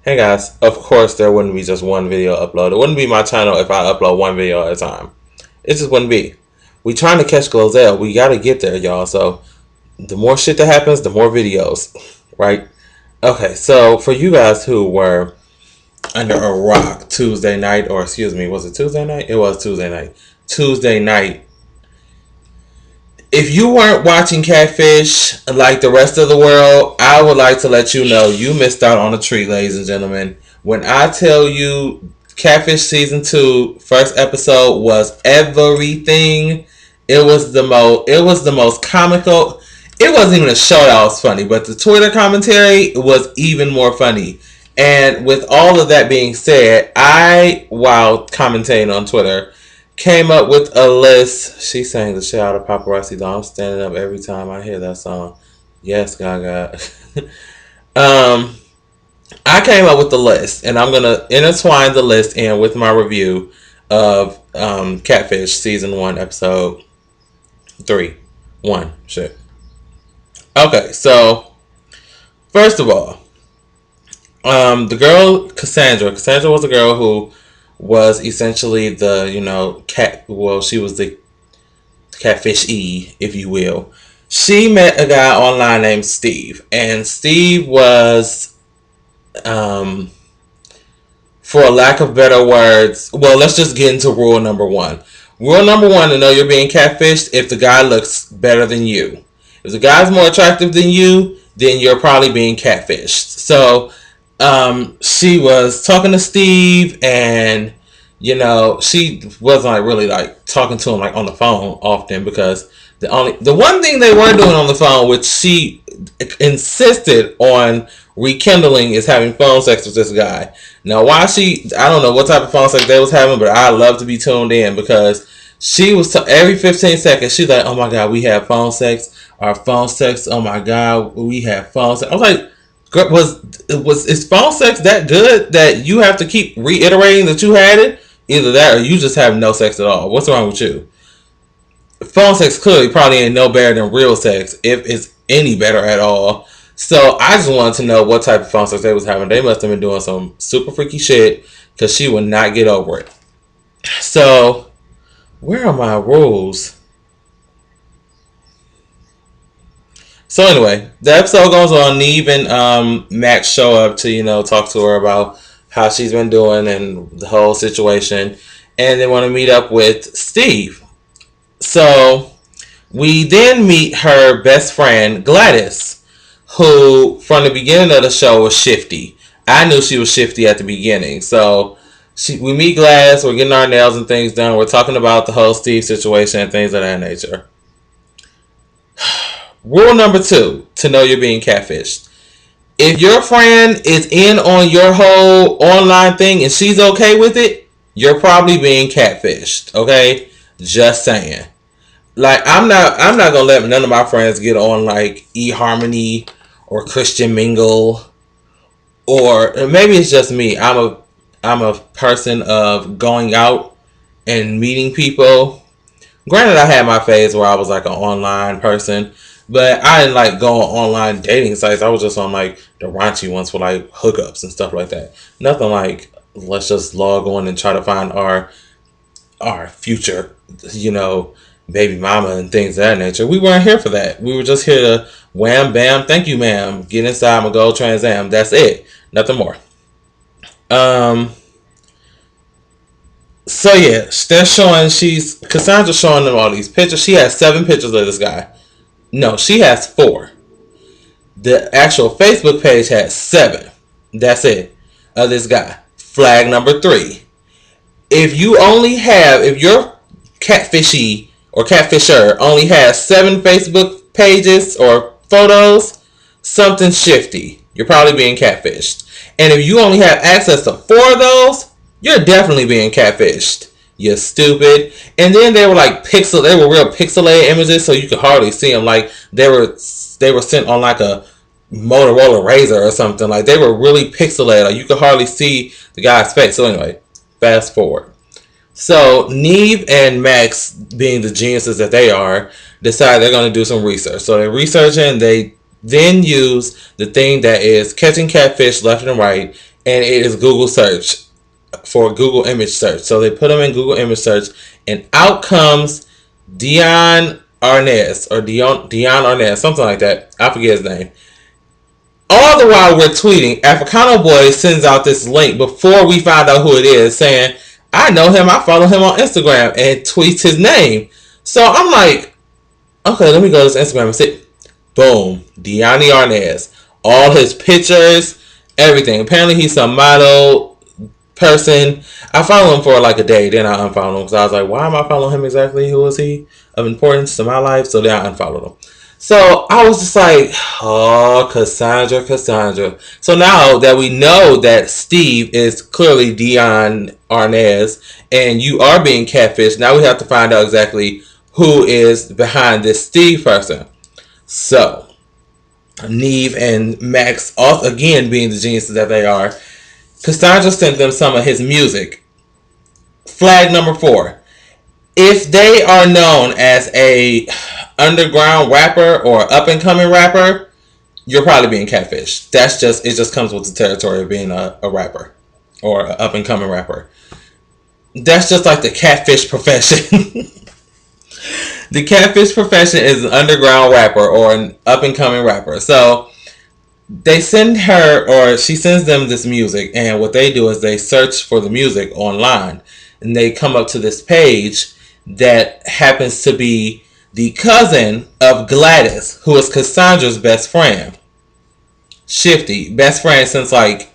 Hey guys, of course there wouldn't be just one video upload. It wouldn't be my channel if I upload one video at a time. It just wouldn't be. We trying to catch Glozell. We gotta get there, y'all. So the more shit that happens, the more videos, right? Okay, so for you guys who were under a rock Tuesday night, or excuse me, was it Tuesday night? It was Tuesday night. Tuesday night. If you weren't watching Catfish like the rest of the world, I would like to let you know you missed out on a treat, ladies and gentlemen. When I tell you Catfish Season 2 first episode was everything, it was the most comical. It wasn't even a show that was funny, but the Twitter commentary was even more funny. And with all of that being said, while commentating on Twitter, came up with a list. She sang the shit out of Paparazzi though. I'm standing up every time I hear that song. Yes, Gaga. um, I came up with the list, and I'm gonna intertwine the list in with my review of Catfish Season 1, Episode 3. 1. Shit. Okay, so first of all, the girl Cassandra. Cassandra was a girl who was essentially the cat. Well, she was the catfish if you will. She met a guy online named Steve, and Steve was, for a lack of better words, well, let's just get into rule number one. Rule number one to know you're being catfished: if the guy looks better than you. If the guy's more attractive than you, then you're probably being catfished. So she was talking to Steve, and she wasn't really talking to him on the phone often, because the one thing they were doing on the phone, which she insisted on rekindling, is having phone sex with this guy. Now, I don't know what type of phone sex they was having, but I love to be tuned in, because she was every 15 seconds she's like, "Oh my god, we have phone sex. Our phone sex. Oh my god, we have phone sex." I was like, is phone sex that good that you have to keep reiterating that you had it? Either that, or you just have no sex at all. What's wrong with you? Phone sex clearly probably ain't no better than real sex, if it's any better at all. So I just wanted to know what type of phone sex they was having. They must have been doing some super freaky shit, because she would not get over it. So where are my rules? So anyway, the episode goes on. Neve and Max show up to talk to her about how she's been doing and the whole situation, and they want to meet up with Steve. So we then meet her best friend Gladys, who from the beginning of the show was shifty. I knew she was shifty at the beginning. So we meet Gladys. We're getting our nails and things done. We're talking about the whole Steve situation and things of that nature. Rule number 2 to know you're being catfished: if your friend is in on your whole online thing and she's okay with it, you're probably being catfished. Okay, just saying. I'm not gonna let none of my friends get on eHarmony or Christian Mingle, or maybe it's just me. I'm a person of going out and meeting people. Granted, I had my phase where I was an online person, but I didn't go on online dating sites. I was just on the raunchy ones for hookups and stuff like that. Nothing let's just log on and try to find our future, baby mama and things of that nature. We weren't here for that. We were just here to wham bam, thank you ma'am, get inside my gold Trans Am. That's it. Nothing more. So yeah, Cassandra's showing them all these pictures. She has 7 pictures of this guy. No, she has 4. The actual Facebook page has 7. That's it. Of this guy. Flag number 3. If your catfishy or catfisher only has 7 Facebook pages or photos, something shifty. You're probably being catfished. And if you only have access to 4 of those, you're definitely being catfished. You stupid. And then they were they were real pixelated images, so you could hardly see them. They were sent on a Motorola Razor or something. They were really pixelated. You could hardly see the guy's face. So anyway, fast forward. So Neve and Max, being the geniuses that they are, decide they're going to do some research. So they're researching. They then use the thing that is catching catfish left and right and it is Google search for Google image search. So they put them in Google image search, and out comes Dion Arnaz or Dion Arnaz, something like that. I forget his name. All the while we're tweeting, Africano Boy sends out this link before we find out who it is, saying, "I know him. I follow him on Instagram," and tweets his name. So I'm like, okay, let me go to his Instagram and see. Boom, Diani Arnaz. All his pictures, everything. Apparently he's some model person. I followed him for like a day, then I unfollowed him because I was like, why am I following him exactly? Who is he of importance to my life? So then I unfollowed him. So I was just like, oh, Cassandra. So now that we know that Steve is clearly Dion Arnaz and you are being catfished, now we have to find out exactly who is behind this Steve person. So Neve and Max, also again being the geniuses that they are, Cassandra sent them some of his music. Flag number 4. If they are known as a underground rapper or up and coming rapper, you're probably being catfished. It just comes with the territory of being a rapper or an up and coming rapper. That's just like the catfish profession. The catfish profession is an underground rapper or an up and coming rapper. So they send her, or she sends them this music, and what they do is they search for the music online, and they come up to this page that happens to be the cousin of Gladys, who is Cassandra's best friend. Shifty, best friend since like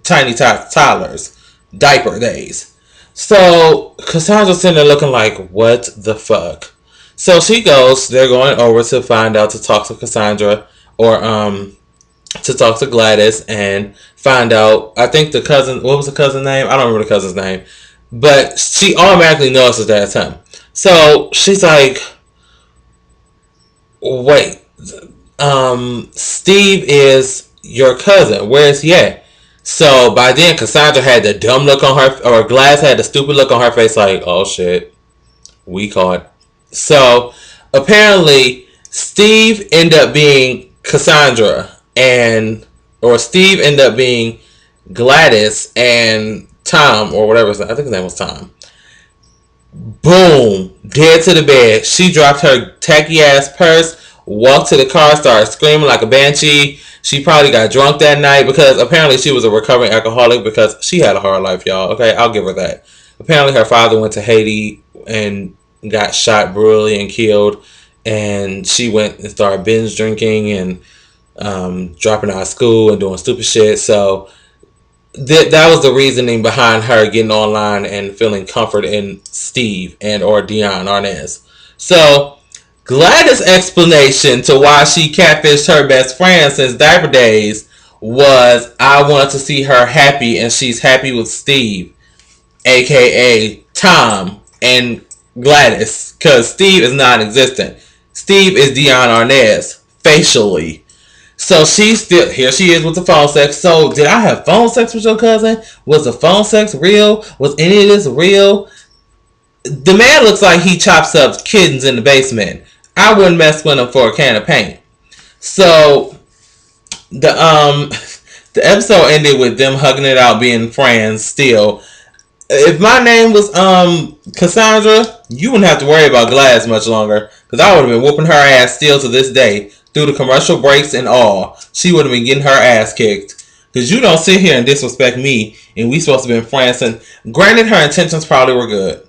Tiny Tyler's diaper days. So Cassandra's sitting there looking like, what the fuck? So they're going over to find out, to talk to Cassandra, or to talk to Gladys and find out, I think the cousin, what was the cousin's name? I don't remember the cousin's name. But she automatically notices that it's him. So she's like, wait, Steve is your cousin. Where is he at? So by then, Cassandra had the dumb look on her, or Gladys had the stupid look on her face like, oh shit, we caught. So apparently, Steve ended up being Cassandra, or Steve ended up being Gladys and Tom, or whatever. I think his name was Tom. Boom, dead to the bed. She dropped her tacky ass purse, walked to the car, started screaming like a banshee. She probably got drunk that night because apparently she was a recovering alcoholic because she had a hard life, y'all. Okay, I'll give her that. Apparently her father went to Haiti and got shot brutally and killed, and she went and started binge drinking and dropping out of school and doing stupid shit. So that was the reasoning behind her getting online and feeling comfort in Steve and or Dion Arnaz. So Gladys' explanation to why she catfished her best friend since diaper days was, I wanted to see her happy, and she's happy with Steve, aka Tom, and Gladys, because Steve is non-existent. Steve is Dion Arnaz facially. So here she is with the phone sex. So did I have phone sex with your cousin? Was the phone sex real? Was any of this real? The man looks like he chops up kittens in the basement. I wouldn't mess with him for a can of paint. So the episode ended with them hugging it out, being friends still. If my name was Cassandra, you wouldn't have to worry about Glass much longer, because I would have been whooping her ass still to this day. Through the commercial breaks and all, she would have been getting her ass kicked. Because you don't sit here and disrespect me, and we supposed to be friends. And granted, her intentions probably were good.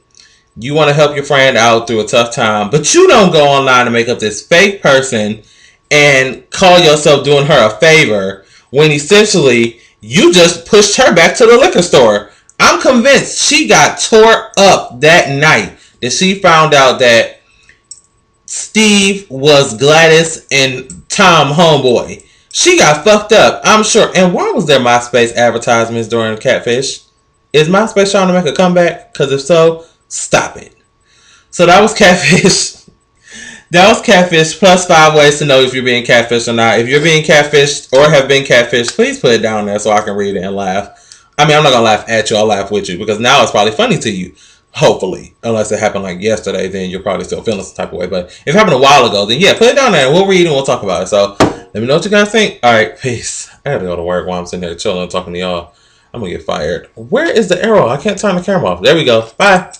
You want to help your friend out through a tough time, but you don't go online and make up this fake person and call yourself doing her a favor when essentially you just pushed her back to the liquor store. I'm convinced she got tore up that night that she found out that Steve was Gladys and Tom homeboy. She got fucked up, I'm sure. And why was there MySpace advertisements during Catfish? Is MySpace trying to make a comeback? Because if so, stop it. So that was Catfish. That was Catfish plus 5 ways to know if you're being catfished or not. If you're being catfished or have been catfished, please put it down there so I can read it and laugh. I mean, I'm not going to laugh at you. I'll laugh with you because now it's probably funny to you. Hopefully. Unless it happened like yesterday, then you're probably still feeling some type of way. But if it happened a while ago, then yeah, put it down there and we'll read and we'll talk about it. So let me know what you guys think. Alright, peace. I gotta go to work while I'm sitting there chilling and talking to y'all. I'm gonna get fired. Where is the arrow? I can't turn the camera off. There we go. Bye.